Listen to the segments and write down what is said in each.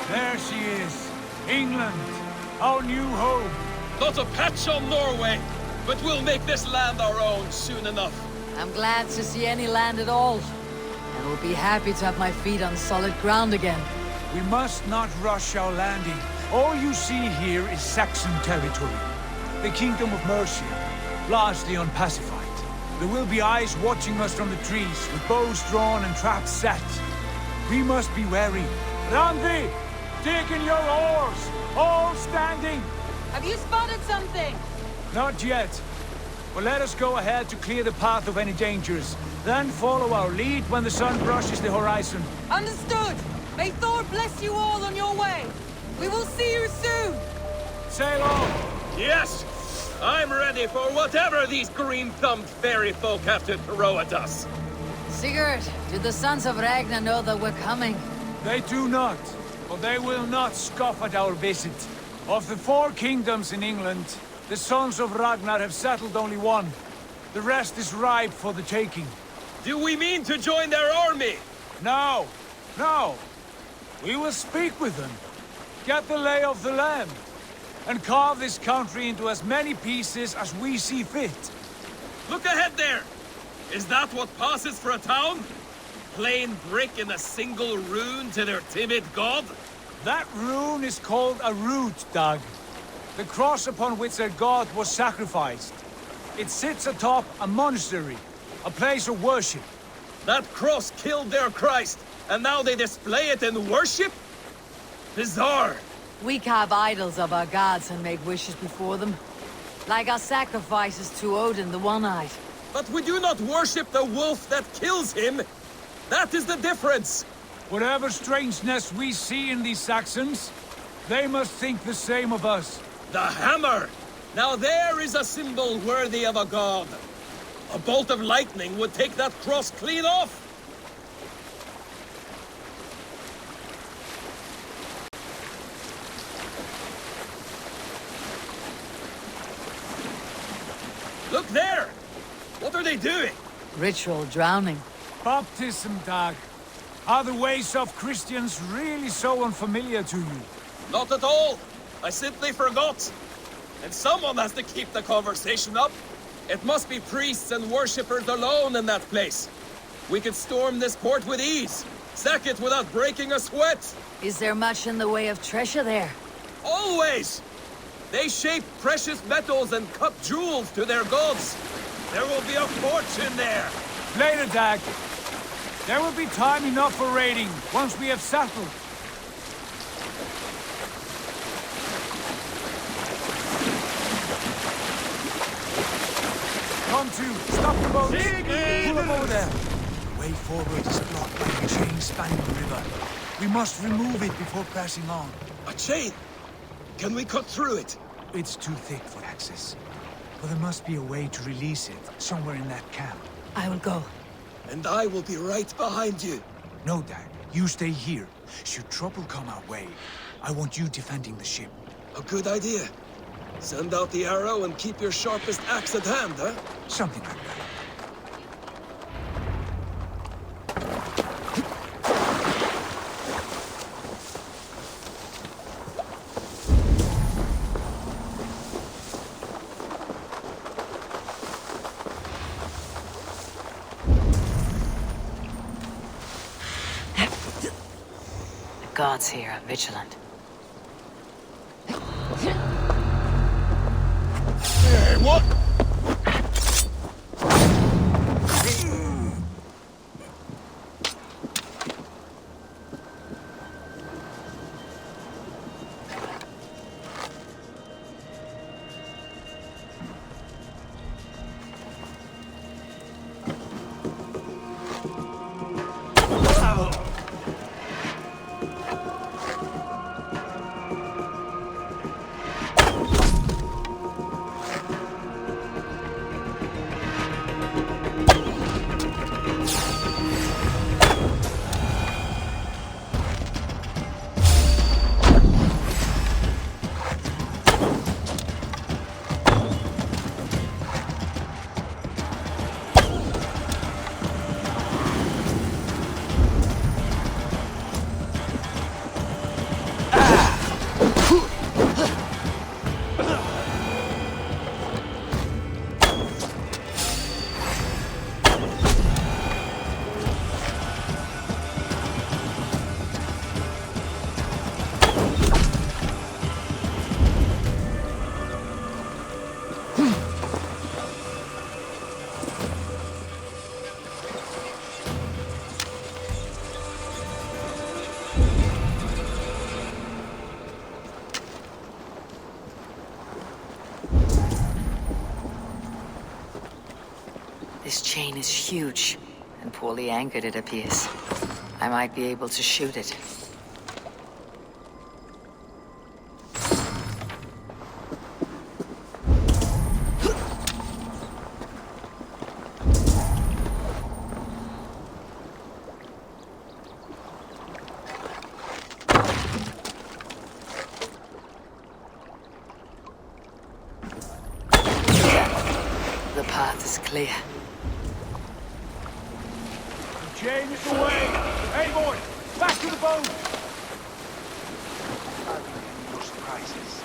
There she is. England, our new home. Not a patch on Norway, but we'll make this land our own soon enough. I'm glad to see any land at all. And will be happy to have my feet on solid ground again. We must not rush our landing. All you see here is Saxon territory. The Kingdom of Mercia, largely unpacified. There will be eyes watching us from the trees, with bows drawn and traps set. We must be wary. Randvi! Dig in your oars! All standing! Have you spotted something? Not yet. But let us go ahead to clear the path of any dangers. Then follow our lead when the sun brushes the horizon. Understood! May Thor bless you all on your way! We will see you soon! Sail on! Yes! I'm ready for whatever these green-thumbed fairy folk have to throw at us. Sigurd, do the sons of Ragnar know that we're coming? They do not, but they will not scoff at our visit. Of the 4 kingdoms in England, the sons of Ragnar have settled only one. The rest is ripe for the taking. Do we mean to join their army? No, no. We will speak with them, get the lay of the land, and carve this country into as many pieces as we see fit. Look ahead there! Is that what passes for a town? Plain brick in a single rune to their timid god? That rune is called a root, Dag. The cross upon which their god was sacrificed. It sits atop a monastery, a place of worship. That cross killed their Christ, and now they display it in worship? Bizarre! We carve idols of our gods and make wishes before them. Like our sacrifices to Odin the One-Eyed. But we do not worship the wolf that kills him! That is the difference! Whatever strangeness we see in these Saxons, they must think the same of us. The hammer! Now there is a symbol worthy of a god. A bolt of lightning would take that cross clean off! Look there! What are they doing? Ritual drowning. Baptism, Dag. Are the ways of Christians really so unfamiliar to you? Not at all. I simply forgot. And someone has to keep the conversation up. It must be priests and worshippers alone in that place. We could storm this port with ease. Sack it without breaking a sweat. Is there much in the way of treasure there? Always! They shape precious metals and cut jewels to their gods. There will be a fortune there. Later, Dag. There will be time enough for raiding, once we have settled. Come to, stop the boat. Pull them over there. The way forward is blocked by a chain spanning the river. We must remove it before pressing on. A chain? Can we cut through it? It's too thick for access. But there must be a way to release it, somewhere in that camp. I will go. And I will be right behind you. No, Dag. You stay here. Should trouble come our way, I want you defending the ship. A good idea. Send out the arrow and keep your sharpest axe at hand, huh? Something like that. The gods here are vigilant. Hey, what? This chain is huge, and poorly anchored it appears. I might be able to shoot it. The path is clear. The chain is away! Eivor, back to the boat! No surprises.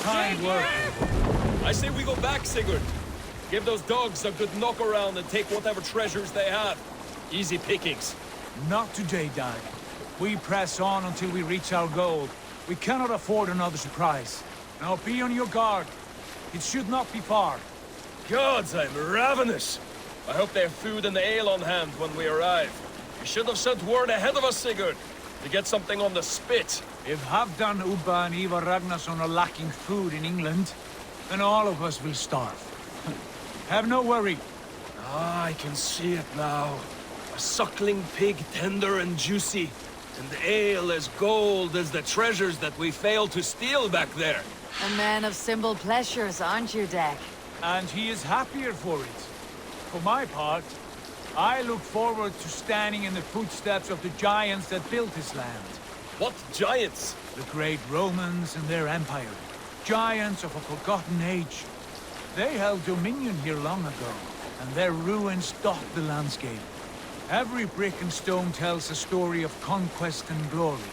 Kind work. I say we go back, Sigurd. Give those dogs a good knock around and take whatever treasures they have. Easy pickings. Not today, Dag. We press on until we reach our goal. We cannot afford another surprise. Now be on your guard. It should not be far. Gods, I'm ravenous. I hope they have food and ale on hand when we arrive. You should have sent word ahead of us, Sigurd, to get something on the spit. If Halfdan, Ubba and Eivor Ragnarsson are lacking food in England, then all of us will starve. Have no worry. Ah, I can see it now. A suckling pig, tender and juicy. And ale as gold as the treasures that we failed to steal back there. A man of simple pleasures, aren't you, Dag? And he is happier for it. For my part, I look forward to standing in the footsteps of the giants that built this land. What giants? The great Romans and their empire. Giants of a forgotten age. They held dominion here long ago, and their ruins dot the landscape. Every brick and stone tells a story of conquest and glory.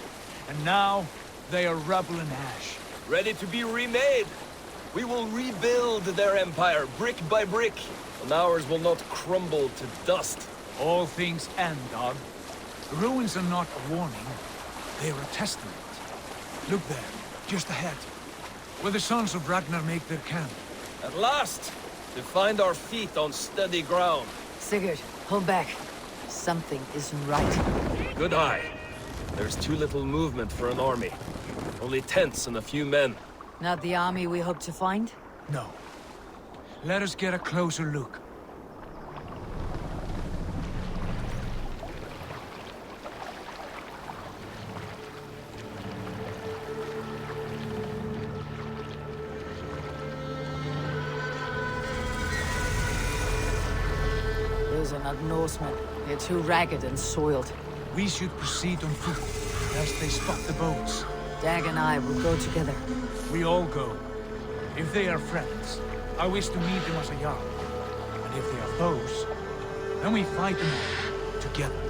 And now, they are rubble and ash. Ready to be remade. We will rebuild their empire, brick by brick, and ours will not crumble to dust. All things end, Dog. The ruins are not a warning. They are a testament. Look there, just ahead, where the sons of Ragnar make their camp. At last, to find our feet on steady ground. Sigurd, hold back. Something isn't right. Good eye. There's too little movement for an army. Only tents and a few men. Not the army we hope to find? No. Let us get a closer look. Those are not Norsemen. They're too ragged and soiled. We should proceed on foot, lest they spot the boats. Dag and I will go together. We all go. If they are friends, I wish to meet them as a Jarl. And if they are foes, then we fight them all, together.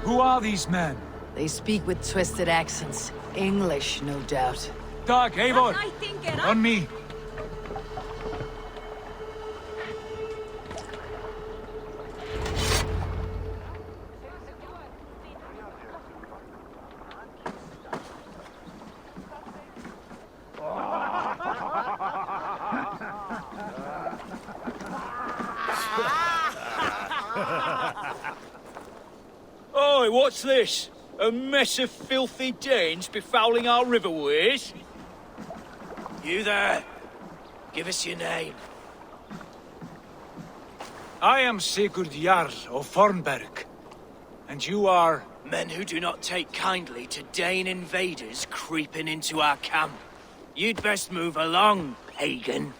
Who are these men? They speak with twisted accents. English, no doubt. Dag, Eivor! On me! Oi, what's this? A mess of filthy Danes befouling our riverways? You there. Give us your name. I am Sigurd Jarl of Fornberg. And you are... Men who do not take kindly to Dane invaders creeping into our camp. You'd best move along, pagan.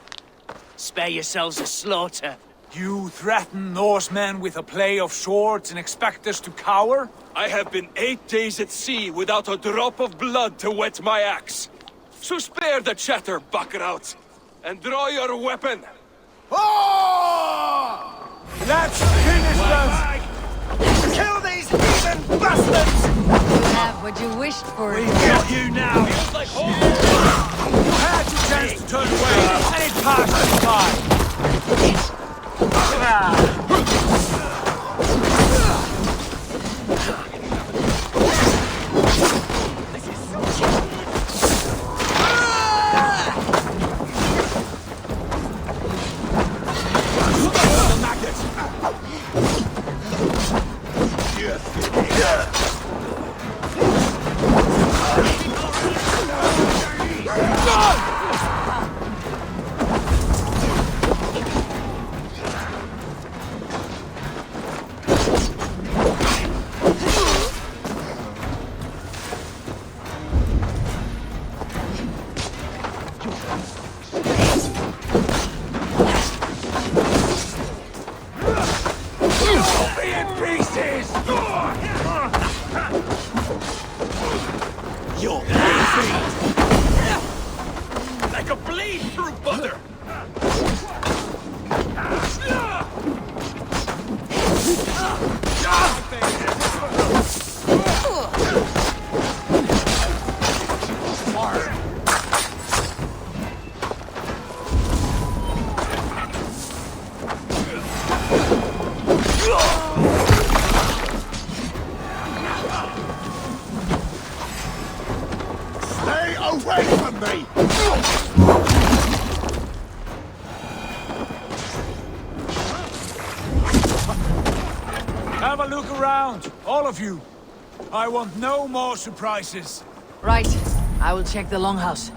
Spare yourselves a slaughter. You threaten Norsemen with a play of swords and expect us to cower? I have been 8 days at sea without a drop of blood to wet my axe. So spare the chatter, buckerouts, and draw your weapon. Let's finish them! Kill these heathen bastards! have what you wished for. We've got you now! Feels like home! You had your chance to turn away, and it passed us by! Like a blade through butter! Stay away from me! Have a look around, all of you. I want no more surprises. Right. I will check the longhouse.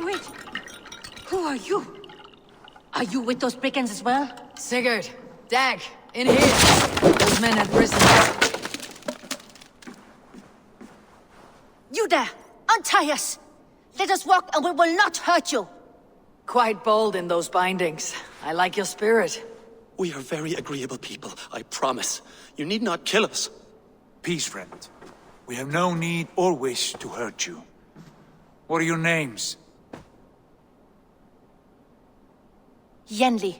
Wait. Who are you? Are you with those brigands as well? Sigurd, Dag, in here. Those men have risen. You there! Untie us! Let us walk and we will not hurt you! Quite bold in those bindings. I like your spirit. We are very agreeable people, I promise. You need not kill us. Peace, friend. We have no need or wish to hurt you. What are your names? Yenli.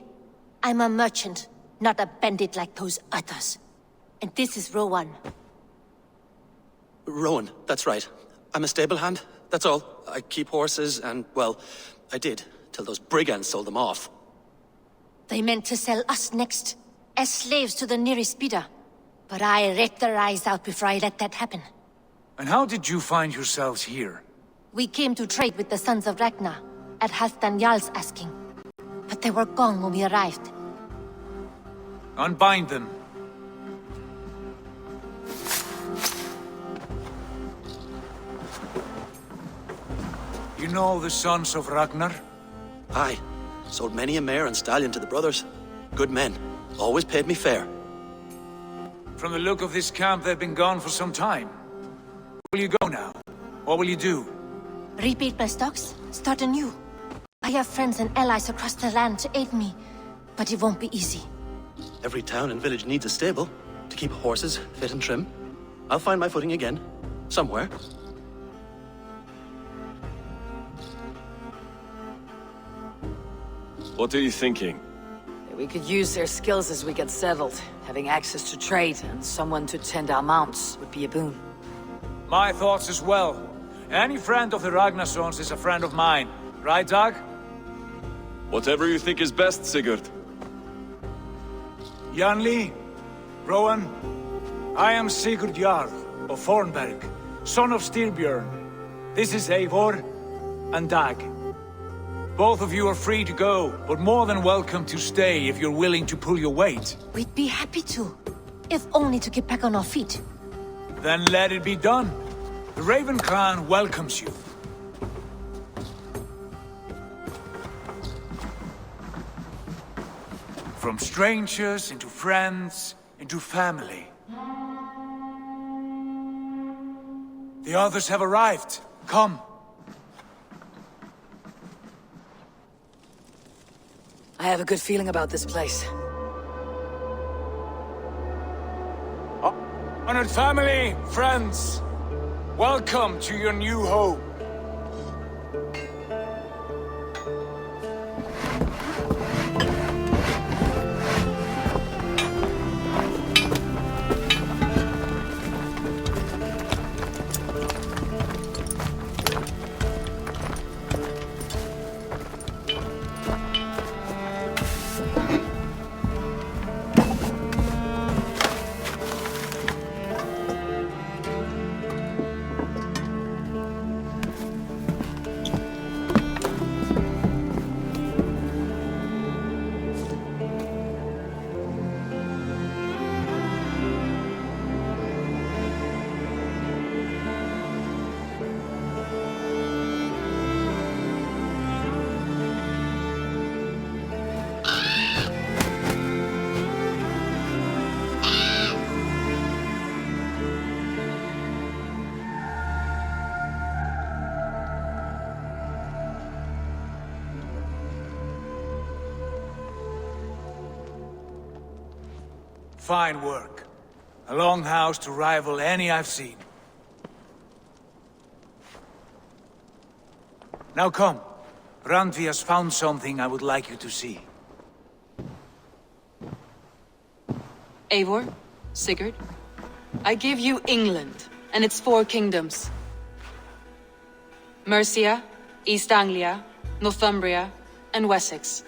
I'm a merchant, not a bandit like those others. And this is Rowan. Rowan, that's right. I'm a stable hand, that's all. I keep horses and, well, I did, till those brigands sold them off. They meant to sell us next, as slaves to the nearest bidder. But I ripped their eyes out before I let that happen. And how did you find yourselves here? We came to trade with the Sons of Ragnar, at Halfdan Jarl's asking. But they were gone when we arrived. Unbind them. You know the Sons of Ragnar? Aye, sold many a mare and stallion to the brothers. Good men, always paid me fair. From the look of this camp, they've been gone for some time. Where will you go now? What will you do? Rebuild my stocks, start anew. I have friends and allies across the land to aid me, but it won't be easy. Every town and village needs a stable, to keep horses fit and trim. I'll find my footing again, somewhere. What are you thinking? We could use their skills as we get settled. Having access to trade and someone to tend our mounts would be a boon. My thoughts as well. Any friend of the Ragnarssons is a friend of mine. Right, Dag? Whatever you think is best, Sigurd. Janli, Rowan, I am Sigurd Jarl of Fornberg, son of Styrbjörn. This is Eivor and Dag. Both of you are free to go, but more than welcome to stay if you're willing to pull your weight. We'd be happy to, if only to get back on our feet. Then let it be done. The Raven Clan welcomes you. From strangers into friends, into family. The others have arrived. Come. I have a good feeling about this place. Honored family, friends, welcome to your new home. Fine work. A long house to rival any I've seen. Now come. Randvi has found something I would like you to see. Eivor, Sigurd, I give you England and its 4 kingdoms. Mercia, East Anglia, Northumbria, and Wessex.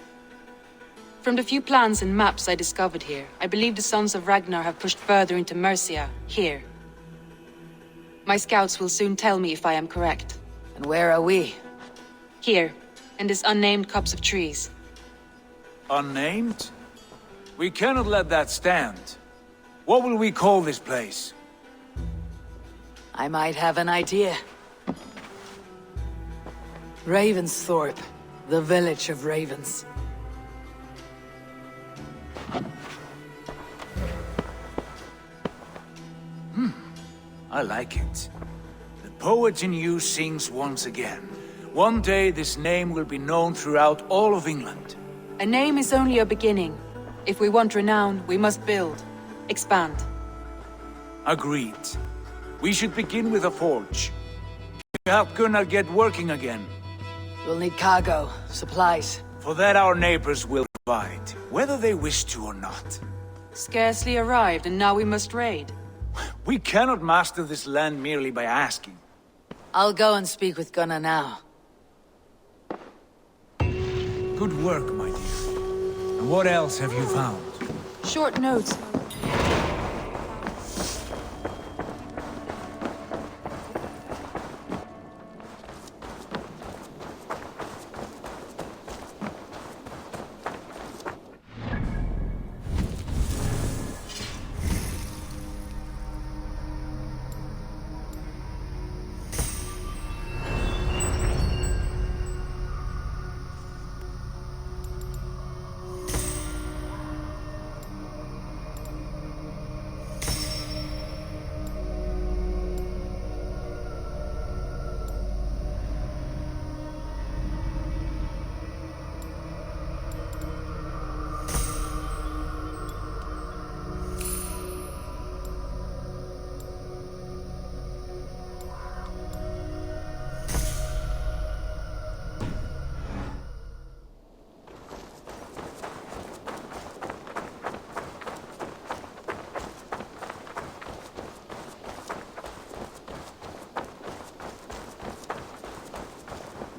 From the few plans and maps I discovered here, I believe the Sons of Ragnar have pushed further into Mercia, here. My scouts will soon tell me if I am correct. And where are we? Here, in this unnamed copse of trees. Unnamed? We cannot let that stand. What will we call this place? I might have an idea. Ravensthorpe, the village of ravens. I like it. The poet in you sings once again. One day this name will be known throughout all of England. A name is only a beginning. If we want renown, we must build, expand. Agreed. We should begin with a forge. To help Gunnar get working again. We'll need cargo, supplies. For that our neighbors will provide, whether they wish to or not. Scarcely arrived, and now we must raid. We cannot master this land merely by asking. I'll go and speak with Gunnar now. Good work, my dear. And what else have you found? Short notes.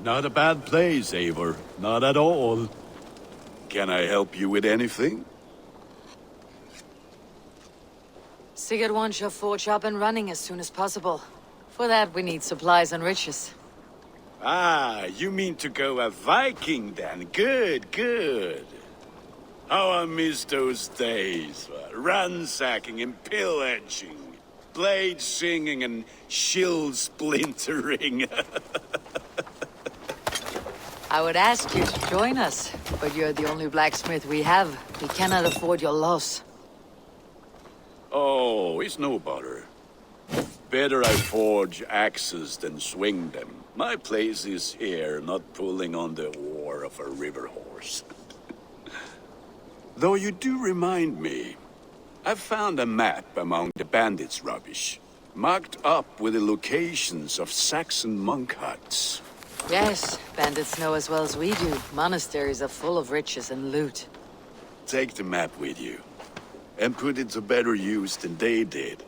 Not a bad place, Eivor. Not at all. Can I help you with anything? Sigurd wants your forge up and running as soon as possible. For that, we need supplies and riches. Ah, you mean to go a Viking then? Good, good. How I miss those days. Ransacking and pillaging. Blade singing and shield splintering. I would ask you to join us, but you're the only blacksmith we have. We cannot afford your loss. Oh, it's no bother. Better I forge axes than swing them. My place is here, not pulling on the oar of a river horse. Though you do remind me, I found a map among the bandits' rubbish, marked up with the locations of Saxon monk huts. Yes, bandits know as well as we do. Monasteries are full of riches and loot. Take the map with you, and put it to better use than they did.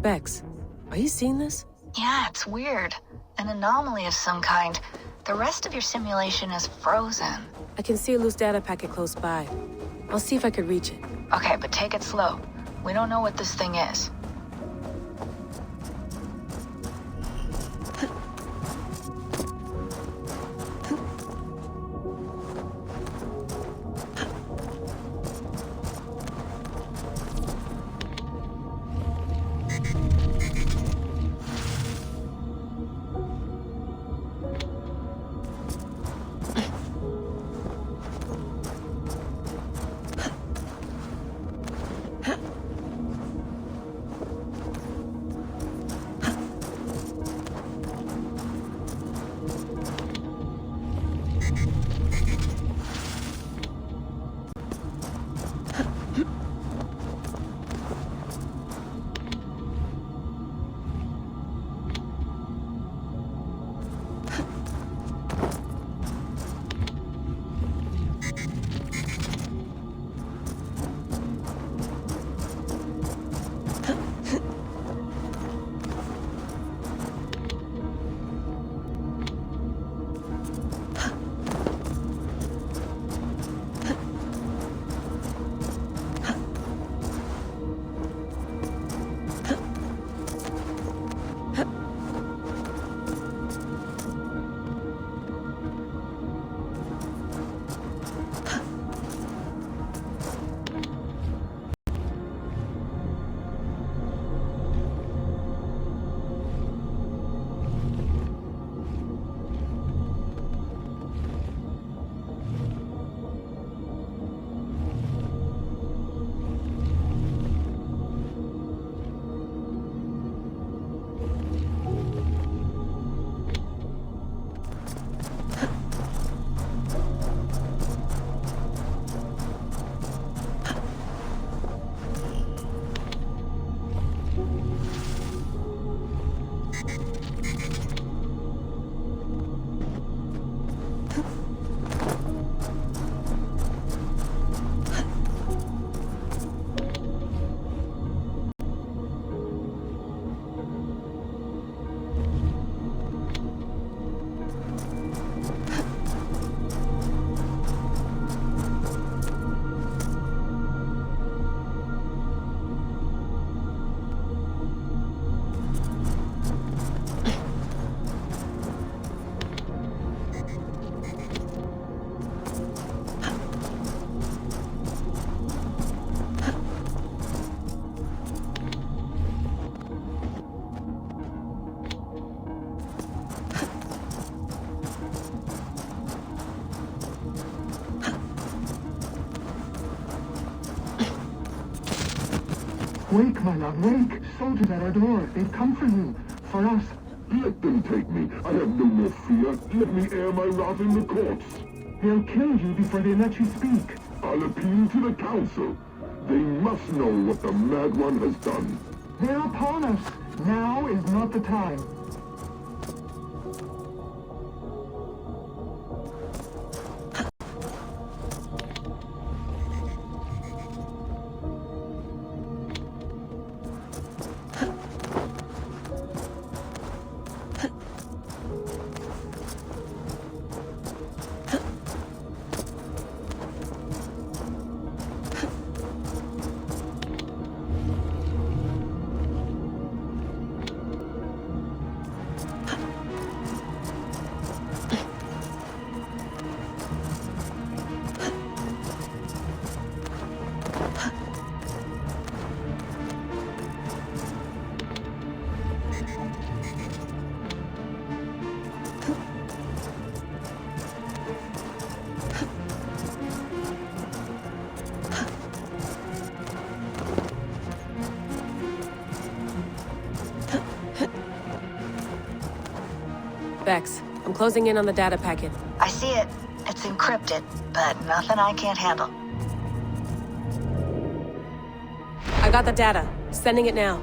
Bex, are you seeing this? Yeah, it's weird. An anomaly of some kind. The rest of your simulation is frozen. I can see a loose data packet close by. I'll see if I could reach it. Okay, but take it slow. We don't know what this thing is. Wake, my love, wake! Soldiers at our door. They've come for you. For us. Let them take me. I have no more fear. Let me air my wrath in the courts. They'll kill you before they let you speak. I'll appeal to the council. They must know what the Mad One has done. They're upon us. Now is not the time. Bex, I'm closing in on the data packet. I see it. It's encrypted, but nothing I can't handle. I got the data. Sending it now.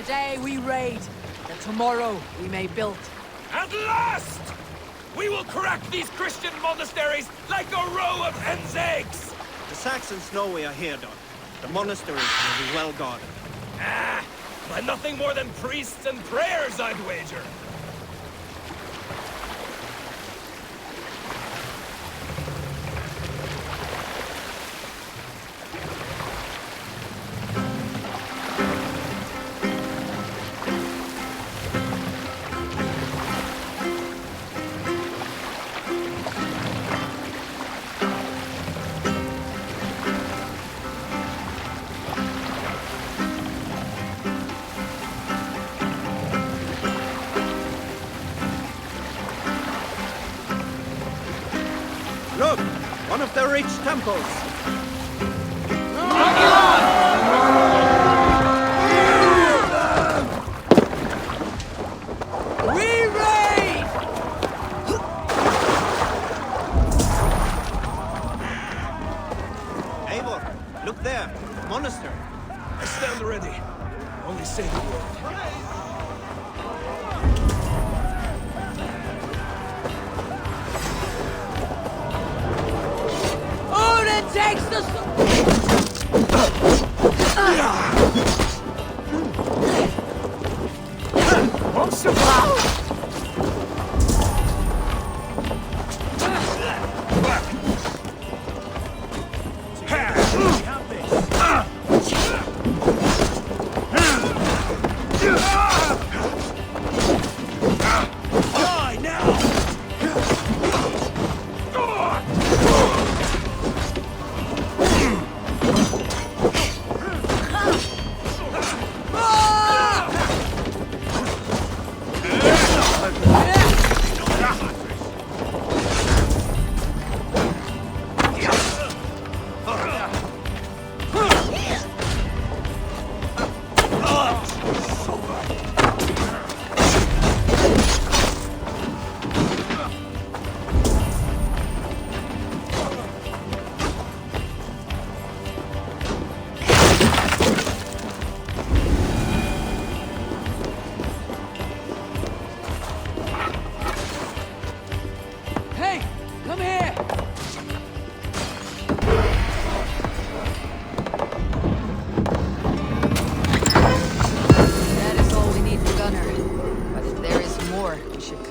Today we raid, that tomorrow we may build. At last! We will crack these Christian monasteries like a row of hen's eggs! The Saxons know we are here, Don. The monasteries will be well guarded. Ah! By nothing more than priests and prayers, I'd wager! Look! One of the rich temples! We raid! Eivor, look there! Monastery! I stand ready. Only say the word. Odin takes the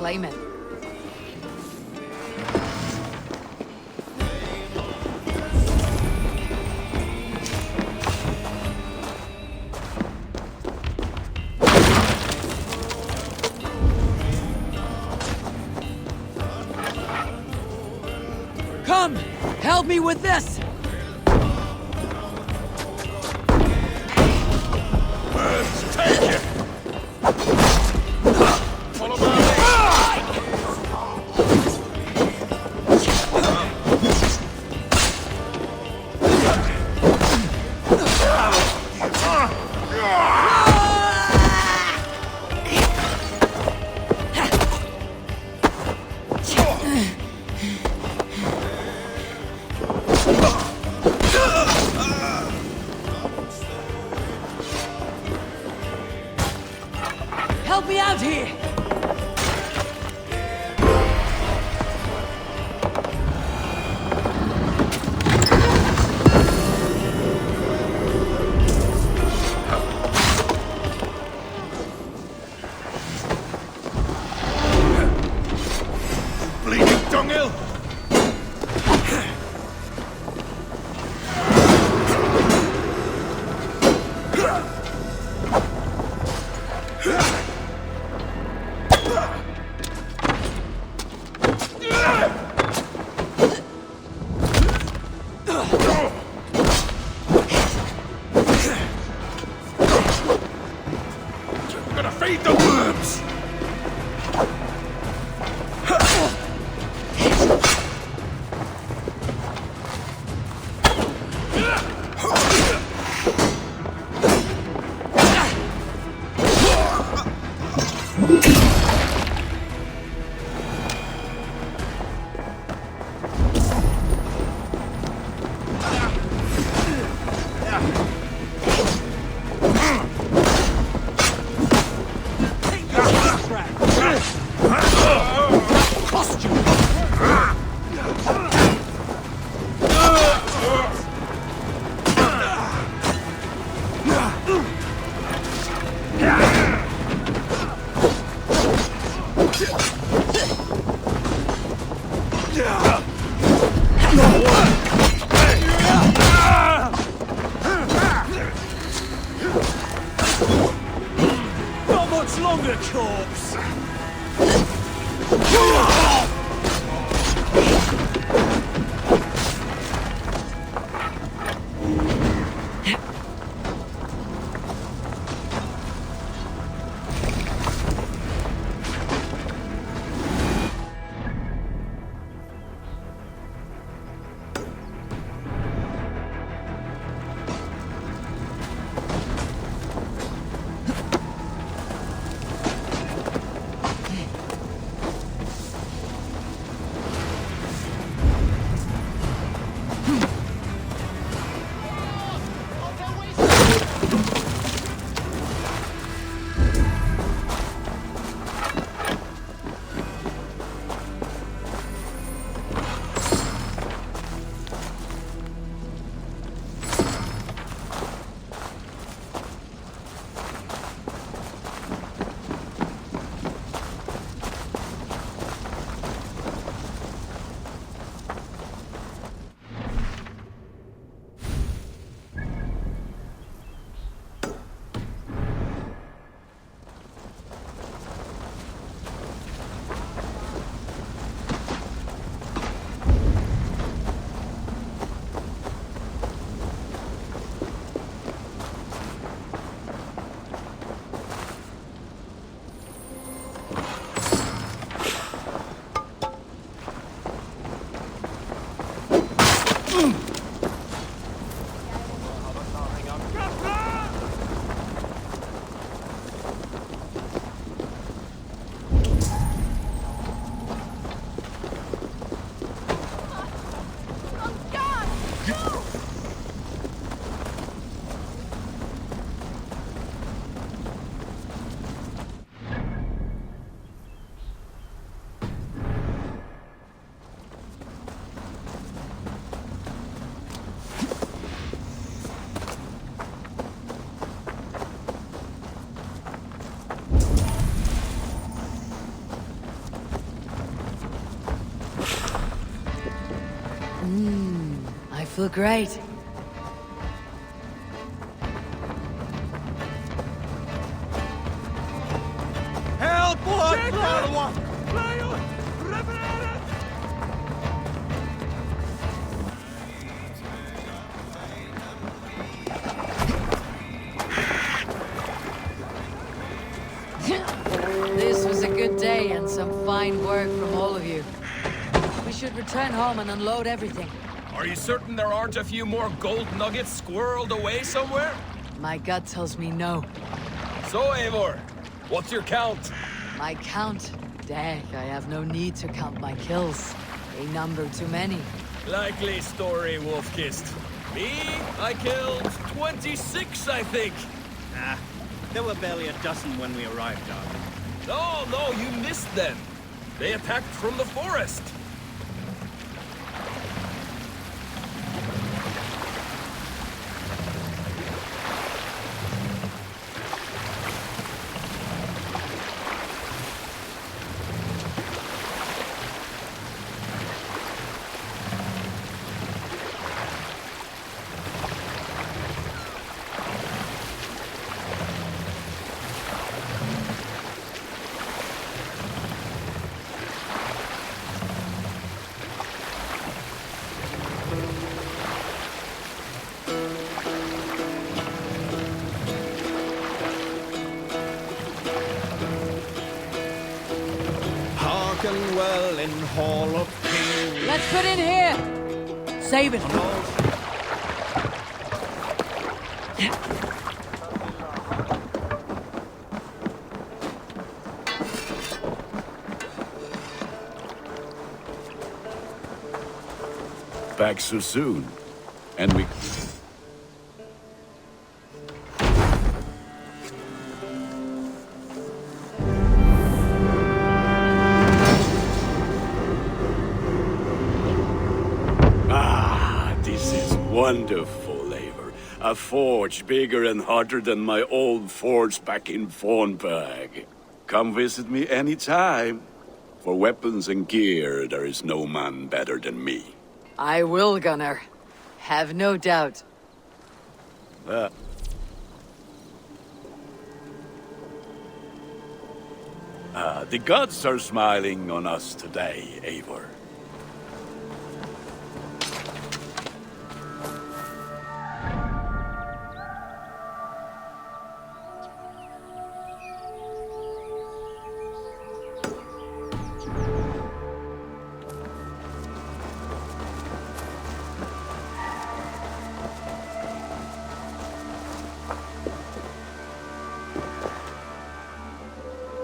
claim it. Come! Help me with this! Let's take it! Follow my lead! Help me out here! Bleeding dunghill! I'm gonna feed the worms! Not much longer, corpse! I feel great. Help! What? This was a good day and some fine work from all of you. We should return home and unload everything. Are you certain there aren't a few more gold nuggets squirreled away somewhere? My gut tells me no. So, Eivor, what's your count? My count? Dag, I have no need to count my kills. A number too many. Likely story, Wolfkist. Me? I killed 26, I think. Nah, there were barely a dozen when we arrived, Dog. No, you missed them. They attacked from the forest. Well in Hall of Kings. Let's put in here! Save it! Back so soon. And we... Wonderful, Eivor. A forge bigger and hotter than my old forge back in Fornburg. Come visit me anytime. For weapons and gear, there is no man better than me. I will, Gunnar. Have no doubt. The gods are smiling on us today, Eivor.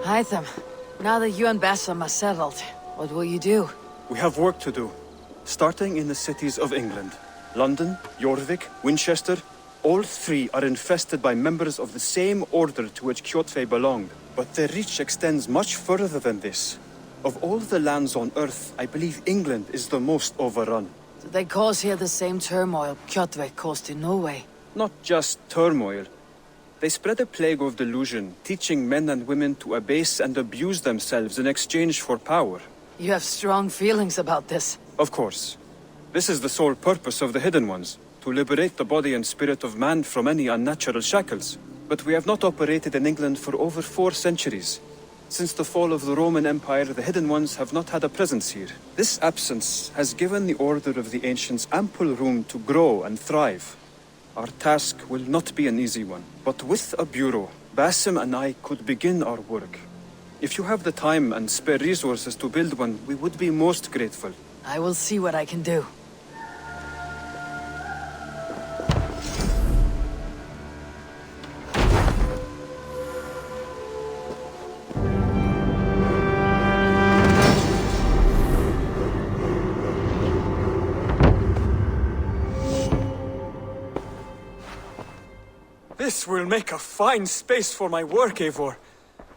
Hytham, now that you and Bassam are settled, what will you do? We have work to do. Starting in the cities of England. London, Jorvik, Winchester, all three are infested by members of the same order to which Kjotve belonged. But their reach extends much further than this. Of all the lands on Earth, I believe England is the most overrun. Do they cause here the same turmoil Kjotve caused in Norway? Not just turmoil. They spread a plague of delusion, teaching men and women to abase and abuse themselves in exchange for power. You have strong feelings about this. Of course. This is the sole purpose of the Hidden Ones, to liberate the body and spirit of man from any unnatural shackles. But we have not operated in England for over 4 centuries. Since the fall of the Roman Empire, the Hidden Ones have not had a presence here. This absence has given the Order of the Ancients ample room to grow and thrive. Our task will not be an easy one, but with a bureau, Basim and I could begin our work. If you have the time and spare resources to build one, we would be most grateful. I will see what I can do. This will make a fine space for my work, Eivor.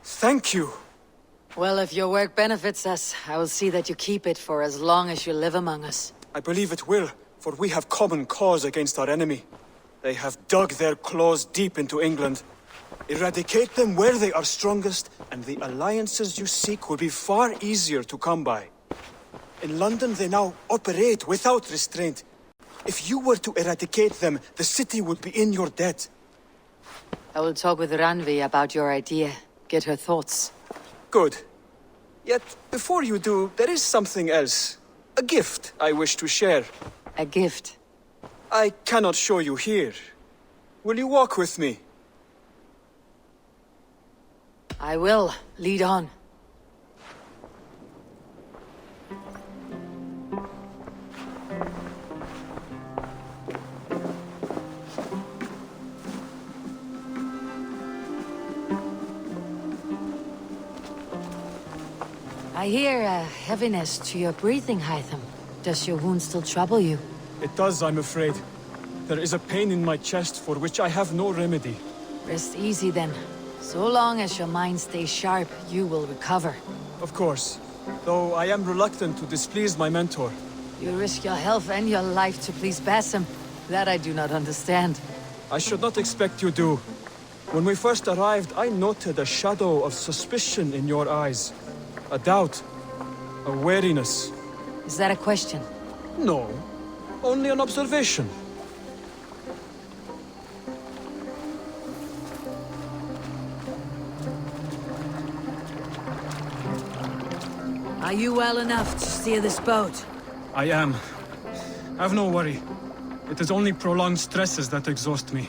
Thank you. Well, if your work benefits us, I will see that you keep it for as long as you live among us. I believe it will, for we have common cause against our enemy. They have dug their claws deep into England. Eradicate them where they are strongest, and the alliances you seek will be far easier to come by. In London, they now operate without restraint. If you were to eradicate them, the city would be in your debt. I will talk with Ranvi about your idea. Get her thoughts. Good. Yet, before you do, there is something else. A gift I wish to share. A gift? I cannot show you here. Will you walk with me? I will. Lead on. I hear a heaviness to your breathing, Hytham. Does your wound still trouble you? It does, I'm afraid. There is a pain in my chest for which I have no remedy. Rest easy then. So long as your mind stays sharp, you will recover. Of course. Though I am reluctant to displease my mentor. You risk your health and your life to please Basim. That I do not understand. I should not expect you do. When we first arrived, I noted a shadow of suspicion in your eyes. A doubt. A wariness. Is that a question? No. Only an observation. Are you well enough to steer this boat? I am. Have no worry. It is only prolonged stresses that exhaust me.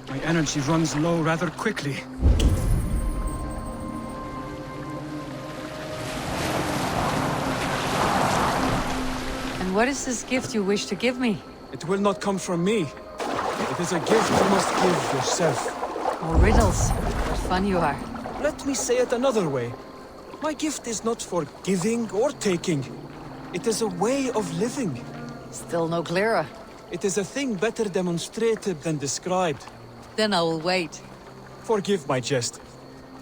My energy runs low rather quickly. And what is this gift you wish to give me? It will not come from me. It is a gift you must give yourself. More riddles. What fun you are. Let me say it another way. My gift is not for giving or taking. It is a way of living. Still no clearer. It is a thing better demonstrated than described. Then I will wait. Forgive my jest.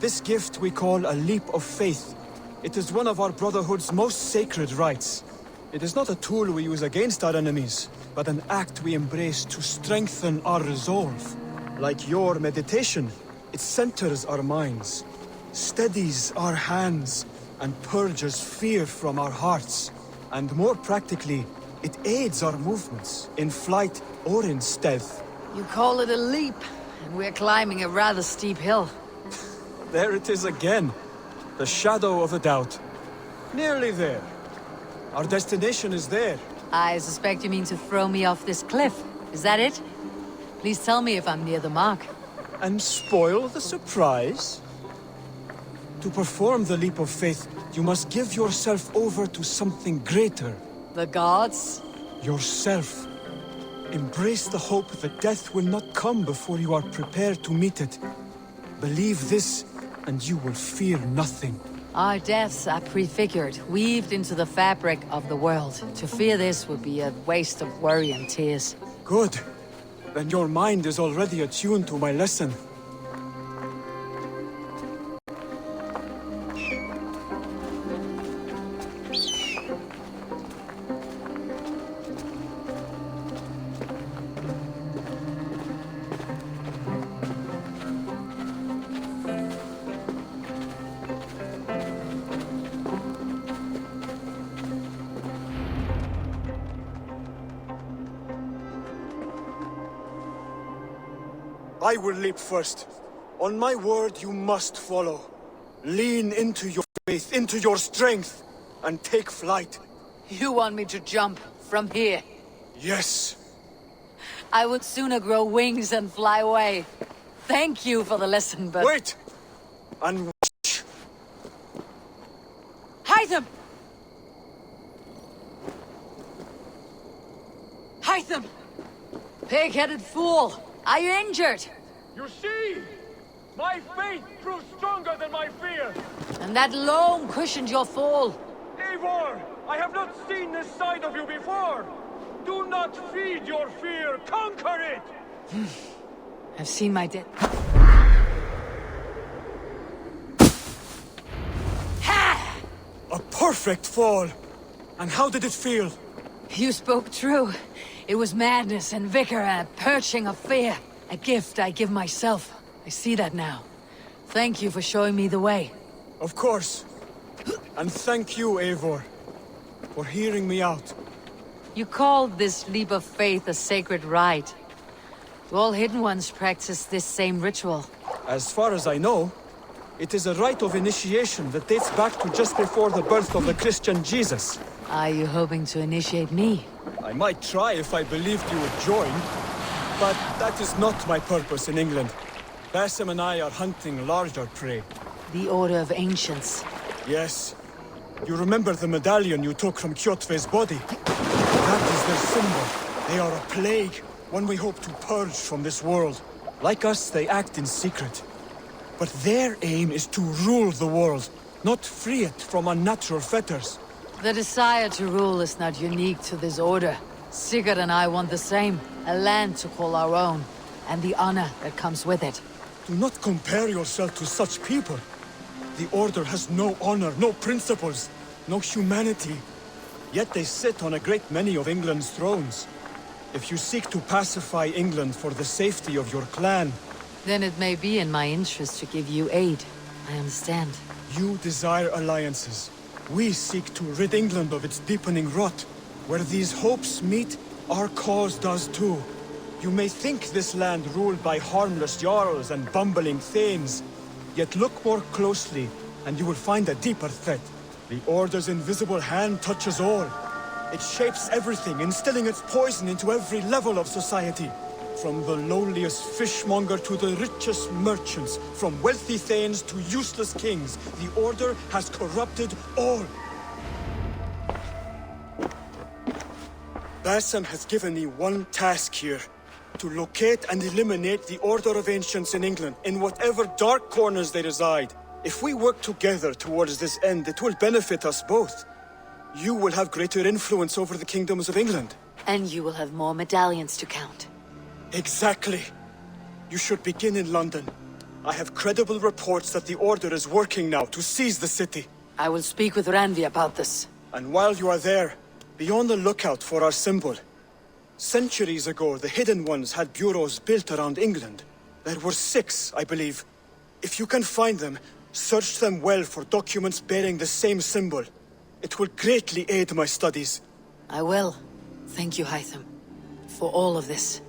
This gift we call a leap of faith. It is one of our Brotherhood's most sacred rites. It is not a tool we use against our enemies, but an act we embrace to strengthen our resolve. Like your meditation, it centers our minds, steadies our hands, and purges fear from our hearts. And more practically, it aids our movements, in flight or in stealth. You call it a leap, and we're climbing a rather steep hill. There it is again. The shadow of a doubt. Nearly there. Our destination is there. I suspect you mean to throw me off this cliff. Is that it? Please tell me if I'm near the mark. And spoil the surprise? To perform the leap of faith, you must give yourself over to something greater. The gods? Yourself. Embrace the hope that death will not come before you are prepared to meet it. Believe this, and you will fear nothing. Our deaths are prefigured, weaved into the fabric of the world. To fear this would be a waste of worry and tears. Good. Then your mind is already attuned to my lesson. I will leap first. On my word, you must follow. Lean into your faith, into your strength, and take flight. You want me to jump from here? Yes. I would sooner grow wings and fly away. Thank you for the lesson, but... Wait! And watch. Hytham! Hytham! Pig-headed fool! Are you injured? You see? My faith proved stronger than my fear! And that loam cushioned your fall. Eivor! I have not seen this side of you before! Do not feed your fear, conquer it! I've seen my death. A perfect fall! And how did it feel? You spoke true. It was madness and vigor and a purging of fear. A gift I give myself. I see that now. Thank you for showing me the way. Of course. And thank you, Eivor, for hearing me out. You called this leap of faith a sacred rite. Do all Hidden Ones practice this same ritual? As far as I know, it is a rite of initiation that dates back to just before the birth of the Christian Jesus. Are you hoping to initiate me? I might try if I believed you would join, but that is not my purpose in England. Basim and I are hunting larger prey. The Order of Ancients. Yes. You remember the medallion you took from Kjotve's body? That is their symbol. They are a plague, one we hope to purge from this world. Like us, they act in secret. But their aim is to rule the world, not free it from unnatural fetters. The desire to rule is not unique to this order. Sigurd and I want the same. A land to call our own, and the honor that comes with it. Do not compare yourself to such people. The Order has no honor, no principles, no humanity. Yet they sit on a great many of England's thrones. If you seek to pacify England for the safety of your clan... Then it may be in my interest to give you aid. I understand. You desire alliances. We seek to rid England of its deepening rot. Where these hopes meet, our cause does too. You may think this land ruled by harmless jarls and bumbling thanes. Yet look more closely, and you will find a deeper threat. The Order's invisible hand touches all. It shapes everything, instilling its poison into every level of society. From the lowliest fishmonger to the richest merchants, from wealthy thanes to useless kings, the Order has corrupted all. Basim has given me one task here. To locate and eliminate the Order of Ancients in England, in whatever dark corners they reside. If we work together towards this end, it will benefit us both. You will have greater influence over the kingdoms of England. And you will have more medallions to count. Exactly. You should begin in London. I have credible reports that the Order is working now to seize the city. I will speak with Randvi about this. And while you are there, be on the lookout for our symbol. Centuries ago, the Hidden Ones had bureaus built around England. There were 6, I believe. If you can find them, Search them well for documents bearing the same symbol. It will greatly aid my studies. I will. Thank you, Hytham, for all of this.